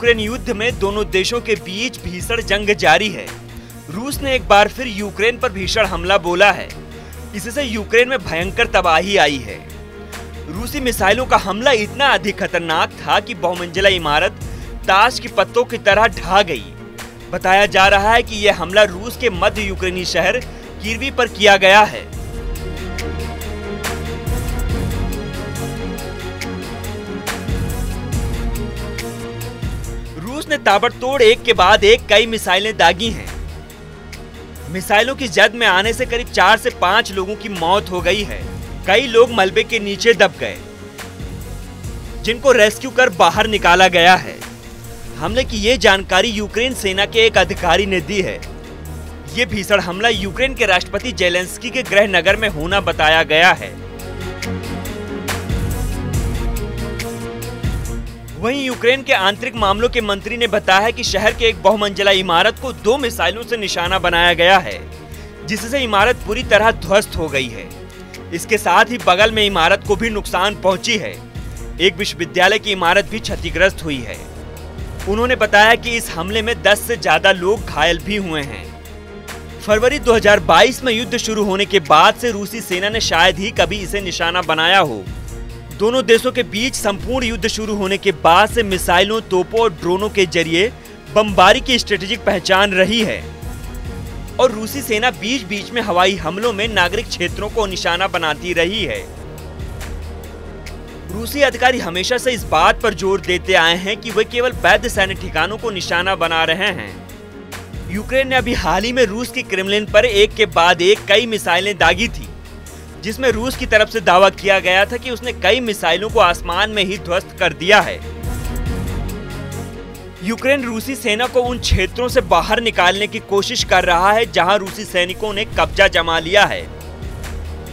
Ukraine युद्ध में दोनों देशों के बीच भीषण जंग जारी है। रूस ने एक बार फिर यूक्रेन पर भीषण हमला बोला है। इससे यूक्रेन में भयंकर तबाही आई है। रूसी मिसाइलों का हमला इतना अधिक खतरनाक था कि बहुमंजिला इमारत ताश की पत्तों की तरह ढह गई। बताया जा रहा है कि यह हमला रूस के मध्य यूक्रेनी शहर कीर्वी पर किया गया है। रूस ने ताबड़तोड़ एक के बाद एक कई मिसाइलें दागी हैं। मिसाइलों की जद में आने से करीब 4 से 5 लोगों की मौत हो गई है। कई लोग मलबे के नीचे दब गए, जिनको रेस्क्यू कर बाहर निकाला गया है। हमले की ये जानकारी यूक्रेन सेना के एक अधिकारी ने दी है। ये भीषण हमला यूक्रेन के राष्ट्रपति जेलेंस्की के गृह नगर में होना बताया गया है। वहीं यूक्रेन के आंतरिक मामलों के मंत्री ने बताया कि शहर के एक बहुमंजिला इमारत को 2 मिसाइलों से निशाना बनाया गया है, जिससे इमारत पूरी तरह ध्वस्त हो गई है। इसके साथ ही बगल में इमारत को भी नुकसान पहुंची है। एक विश्वविद्यालय की इमारत भी क्षतिग्रस्त हुई है। उन्होंने बताया कि इस हमले में 10 से ज्यादा लोग घायल भी हुए हैं। फरवरी 2022 में युद्ध शुरू होने के बाद से रूसी सेना ने शायद ही कभी इसे निशाना बनाया हो। दोनों देशों के बीच संपूर्ण युद्ध शुरू होने के बाद से मिसाइलों, तोपों और ड्रोनों के जरिए बमबारी की स्ट्रेटेजिक पहचान रही है और रूसी सेना बीच बीच में हवाई हमलों में नागरिक क्षेत्रों को निशाना बनाती रही है। रूसी अधिकारी हमेशा से इस बात पर जोर देते आए हैं कि वे केवल वैध सैन्य ठिकानों को निशाना बना रहे हैं। यूक्रेन ने अभी हाल ही में रूस के क्रेमलिन पर एक के बाद एक कई मिसाइलें दागी थी, जिसमें रूस की तरफ से दावा किया गया था कि उसने कई मिसाइलों को आसमान में ही ध्वस्त कर दिया है। यूक्रेन रूसी सेना को उन क्षेत्रों से बाहर निकालने की कोशिश कर रहा है जहां रूसी सैनिकों ने कब्जा जमा लिया है।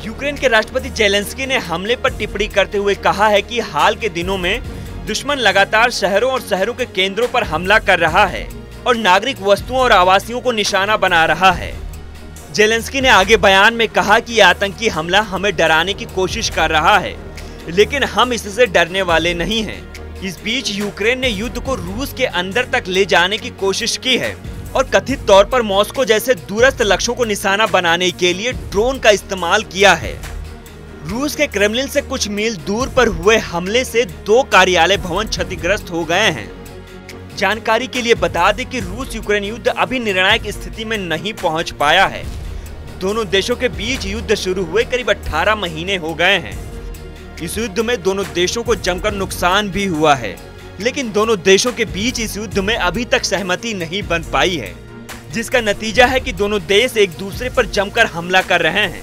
यूक्रेन के राष्ट्रपति जेलेंस्की ने हमले पर टिप्पणी करते हुए कहा है कि हाल के दिनों में दुश्मन लगातार शहरों और शहरों के केंद्रों पर हमला कर रहा है और नागरिक वस्तुओं और आवासियों को निशाना बना रहा है। जेलेंस्की ने आगे बयान में कहा कि यह आतंकी हमला हमें डराने की कोशिश कर रहा है, लेकिन हम इससे डरने वाले नहीं हैं। इस बीच यूक्रेन ने युद्ध को रूस के अंदर तक ले जाने की कोशिश की है और कथित तौर पर मॉस्को जैसे दूरस्थ लक्ष्यों को निशाना बनाने के लिए ड्रोन का इस्तेमाल किया है। रूस के क्रेमलिन से कुछ मील दूर पर हुए हमले से 2 कार्यालय भवन क्षतिग्रस्त हो गए हैं। जानकारी के लिए बता दें कि रूस यूक्रेन युद्ध अभी निर्णायक स्थिति में नहीं पहुंच पाया है। दोनों देशों के बीच युद्ध शुरू हुए करीब 18 महीने हो गए हैं। इस युद्ध में दोनों देशों को जमकर नुकसान भी हुआ है, लेकिन दोनों देशों के बीच इस युद्ध में अभी तक सहमति नहीं बन पाई है, जिसका नतीजा है कि दोनों देश एक दूसरे पर जमकर हमला कर रहे हैं।